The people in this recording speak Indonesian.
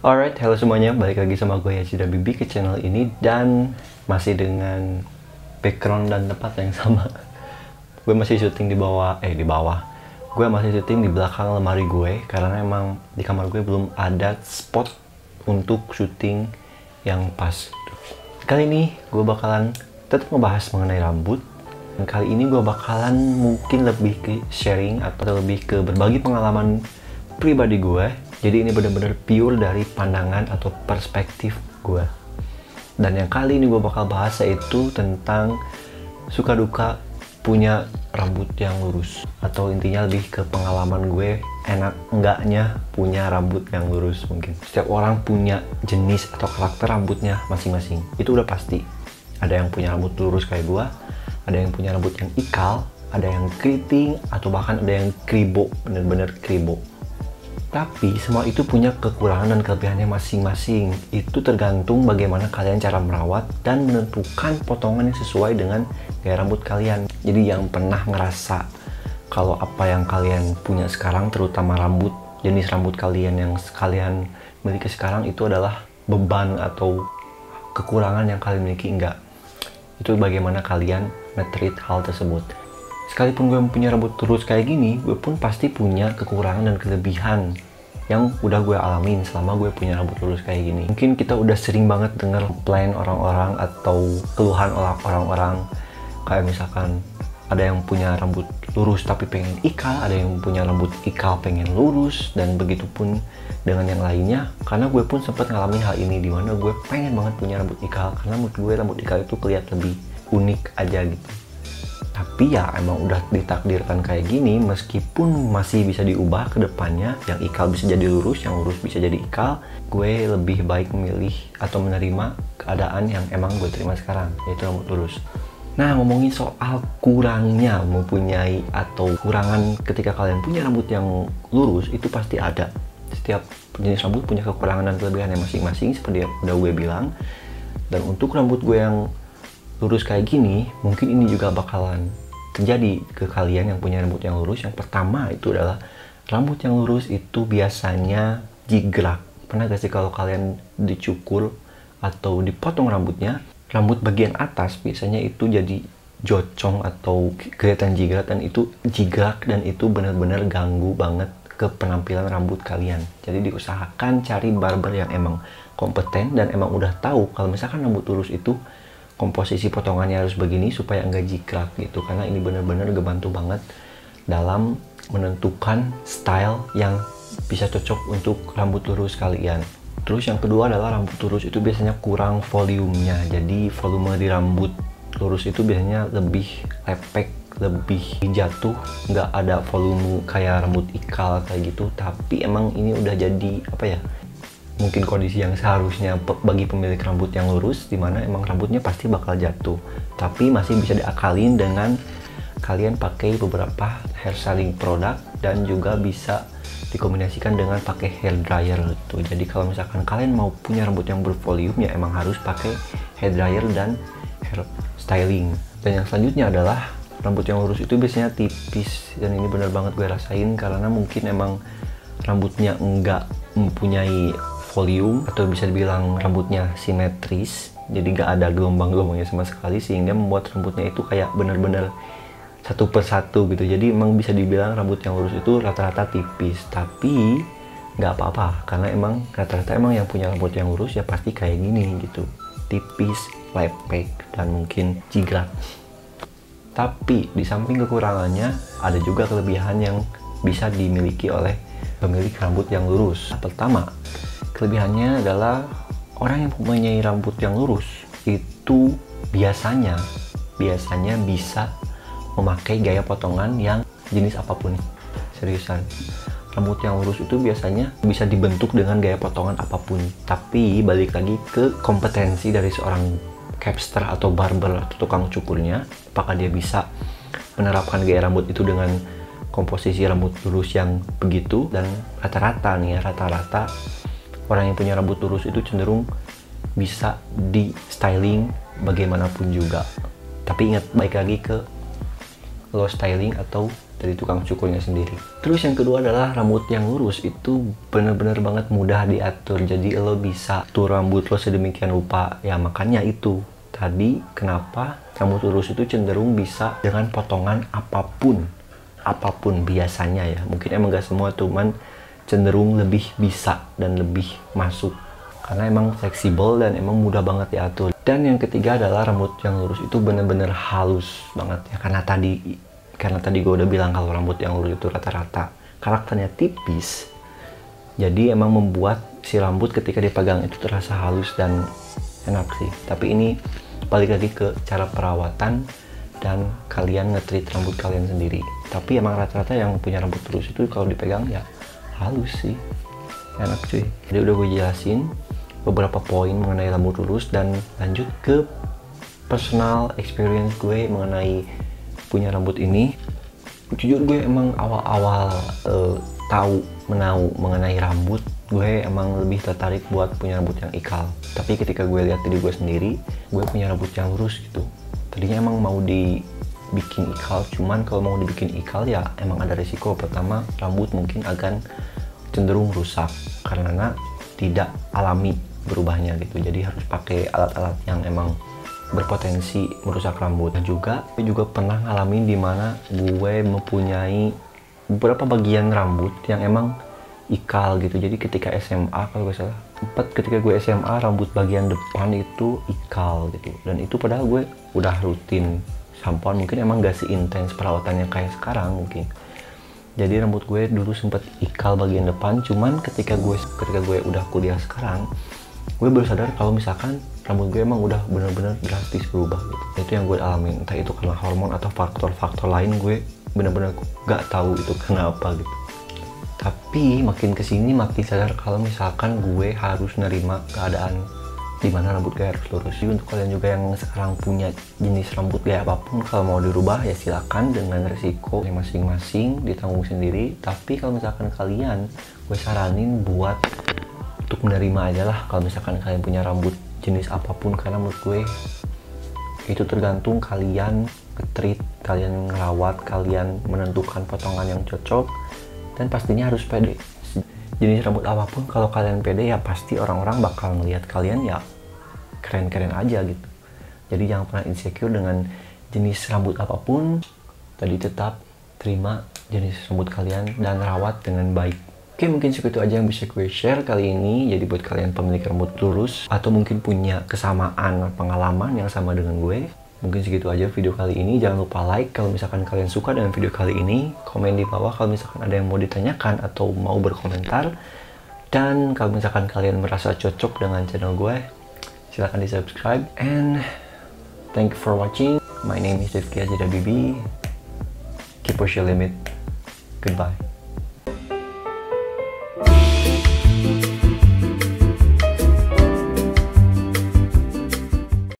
Alright, halo semuanya, balik lagi sama gue Yazid Bibi ke channel ini dan masih dengan background dan tempat yang sama. Gue masih syuting di bawah. Gue masih syuting di belakang lemari gue karena emang di kamar gue belum ada spot untuk syuting yang pas. Kali ini gue bakalan tetap ngebahas mengenai rambut. Dan kali ini gue bakalan mungkin lebih ke sharing atau lebih ke berbagi pengalaman pribadi gue. Jadi ini benar-benar pure dari pandangan atau perspektif gue. Dan yang kali ini gue bakal bahas yaitu tentang suka duka punya rambut yang lurus. Atau intinya lebih ke pengalaman gue enak enggaknya punya rambut yang lurus mungkin. Setiap orang punya jenis atau karakter rambutnya masing-masing. Itu udah pasti. Ada yang punya rambut lurus kayak gue, ada yang punya rambut yang ikal, ada yang keriting, atau bahkan ada yang kribo, bener-bener kribo. Tapi semua itu punya kekurangan dan kelebihannya masing-masing. Itu tergantung bagaimana kalian cara merawat dan menentukan potongan yang sesuai dengan gaya rambut kalian. Jadi yang pernah ngerasa kalau apa yang kalian punya sekarang, terutama rambut, jenis rambut kalian yang kalian miliki sekarang itu adalah beban atau kekurangan yang kalian miliki, enggak. Itu bagaimana kalian nge-treat hal tersebut. Sekalipun gue punya rambut lurus kayak gini, gue pun pasti punya kekurangan dan kelebihan yang udah gue alamin selama gue punya rambut lurus kayak gini. Mungkin kita udah sering banget denger komplain orang-orang atau keluhan orang-orang kayak misalkan ada yang punya rambut lurus tapi pengen ikal, ada yang punya rambut ikal pengen lurus, dan begitupun dengan yang lainnya. Karena gue pun sempat ngalamin hal ini, dimana gue pengen banget punya rambut ikal karena menurut gue rambut ikal itu kelihatan lebih unik aja gitu. Tapi ya emang udah ditakdirkan kayak gini, meskipun masih bisa diubah ke depannya, yang ikal bisa jadi lurus, yang lurus bisa jadi ikal, gue lebih baik memilih atau menerima keadaan yang emang gue terima sekarang, yaitu rambut lurus. Nah, ngomongin soal kurangnya mempunyai atau kurangan ketika kalian punya rambut yang lurus, itu pasti ada. Setiap jenis rambut punya kekurangan dan kelebihannya masing-masing, seperti yang udah gue bilang. Dan untuk rambut gue yang lurus kayak gini, mungkin ini juga bakalan terjadi ke kalian yang punya rambut yang lurus. Yang pertama itu adalah rambut yang lurus itu biasanya jigrak. Pernah gak sih kalau kalian dicukur atau dipotong rambutnya, rambut bagian atas biasanya itu jadi jocong atau kelihatan jigrak, dan itu jigrak dan itu benar-benar ganggu banget ke penampilan rambut kalian. Jadi diusahakan cari barber yang emang kompeten dan emang udah tahu kalau misalkan rambut lurus itu komposisi potongannya harus begini supaya enggak jikrak gitu, karena ini benar-benar ngebantu banget dalam menentukan style yang bisa cocok untuk rambut lurus kalian. Terus yang kedua adalah rambut lurus itu biasanya kurang volumenya. Jadi volume di rambut lurus itu biasanya lebih lepek, lebih jatuh, nggak ada volume kayak rambut ikal kayak gitu. Tapi emang ini udah jadi apa ya, mungkin kondisi yang seharusnya bagi pemilik rambut yang lurus, dimana emang rambutnya pasti bakal jatuh. Tapi masih bisa diakalin dengan kalian pakai beberapa hair styling produk, dan juga bisa dikombinasikan dengan pakai hair dryer gitu. Jadi kalau misalkan kalian mau punya rambut yang bervolume, ya emang harus pakai hair dryer dan hair styling. Dan yang selanjutnya adalah rambut yang lurus itu biasanya tipis, dan ini bener banget gue rasain karena mungkin emang rambutnya enggak mempunyai volume, atau bisa dibilang rambutnya simetris, jadi gak ada gelombang-gelombangnya sama sekali, sehingga membuat rambutnya itu kayak bener-bener satu persatu gitu. Jadi emang bisa dibilang rambut yang lurus itu rata-rata tipis, tapi gak apa-apa karena emang rata-rata emang yang punya rambut yang lurus ya pasti kayak gini gitu, tipis, lepek, dan mungkin jigrak. Tapi di samping kekurangannya ada juga kelebihan yang bisa dimiliki oleh pemilik rambut yang lurus. Pertama, kelebihannya adalah orang yang mempunyai rambut yang lurus itu biasanya bisa memakai gaya potongan yang jenis apapun. Seriusan, rambut yang lurus itu biasanya bisa dibentuk dengan gaya potongan apapun. Tapi balik lagi ke kompetensi dari seorang capster atau barber atau tukang cukurnya, apakah dia bisa menerapkan gaya rambut itu dengan komposisi rambut lurus yang begitu. Dan rata-rata nih ya, rata-rata orang yang punya rambut lurus itu cenderung bisa di styling bagaimanapun juga. Tapi ingat, baik lagi ke lo styling atau dari tukang cukurnya sendiri. Terus yang kedua adalah rambut yang lurus itu bener-bener banget mudah diatur. Jadi lo bisa atur rambut lo sedemikian rupa. Ya makanya itu tadi kenapa rambut lurus itu cenderung bisa dengan potongan apapun biasanya ya. Mungkin emang gak semua, cuman cenderung lebih bisa dan lebih masuk karena emang fleksibel dan emang mudah banget diatur. Dan yang ketiga adalah rambut yang lurus itu bener-bener halus banget ya, karena tadi gue udah bilang kalau rambut yang lurus itu rata-rata karakternya tipis, jadi emang membuat si rambut ketika dipegang itu terasa halus dan enak sih. Tapi ini balik lagi ke cara perawatan dan kalian nge-treat rambut kalian sendiri. Tapi emang rata-rata yang punya rambut lurus itu kalau dipegang ya halus sih, enak cuy. Jadi udah gue jelasin beberapa poin mengenai rambut lurus, dan lanjut ke personal experience gue mengenai punya rambut ini. Jujur gue emang awal-awal tahu mengenai rambut, gue emang lebih tertarik buat punya rambut yang ikal. Tapi ketika gue lihat diri gue sendiri, gue punya rambut yang lurus gitu. Tadinya emang mau dibikin ikal, cuman kalau mau dibikin ikal ya emang ada resiko. Pertama, rambut mungkin akan cenderung rusak karena tidak alami berubahnya gitu. Jadi harus pakai alat-alat yang emang berpotensi merusak rambut. Dan juga gue juga pernah ngalamin dimana gue mempunyai beberapa bagian rambut yang emang ikal gitu. Jadi ketika SMA kalau gak salah, ketika gue SMA rambut bagian depan itu ikal gitu. Dan itu padahal gue udah rutin sampoan, mungkin emang gak seintens perawatannya kayak sekarang mungkin. Jadi rambut gue dulu sempet ikal bagian depan, cuman ketika gue udah kuliah sekarang, gue baru sadar kalau misalkan rambut gue emang udah bener-bener drastis berubah gitu. Itu yang gue alamin, entah itu karena hormon atau faktor-faktor lain, gue bener-bener gak tahu itu kenapa gitu. Tapi makin kesini makin sadar kalau misalkan gue harus nerima keadaan dimana rambut gue harus lurus. Jadi untuk kalian juga yang sekarang punya jenis rambut gaya apapun, kalau mau dirubah ya silakan, dengan resiko yang masing-masing ditanggung sendiri. Tapi kalau misalkan kalian, gue saranin buat untuk menerima aja lah kalau misalkan kalian punya rambut jenis apapun, karena menurut gue itu tergantung kalian nge-treat, kalian ngerawat, kalian menentukan potongan yang cocok, dan pastinya harus pede. Jenis rambut apapun kalau kalian pede ya pasti orang-orang bakal ngelihat kalian ya keren-keren aja gitu. Jadi jangan pernah insecure dengan jenis rambut apapun. Tadi tetap terima jenis rambut kalian dan rawat dengan baik. Oke, mungkin segitu aja yang bisa gue share kali ini. Jadi buat kalian pemilik rambut lurus atau mungkin punya kesamaan pengalaman yang sama dengan gue, mungkin segitu aja video kali ini. Jangan lupa like kalau misalkan kalian suka dengan video kali ini. Komen di bawah kalau misalkan ada yang mau ditanyakan atau mau berkomentar. Dan kalau misalkan kalian merasa cocok dengan channel gue, silahkan di subscribe. And thank you for watching. My name is Rifki Azida Bibi. Keep push your limit. Goodbye.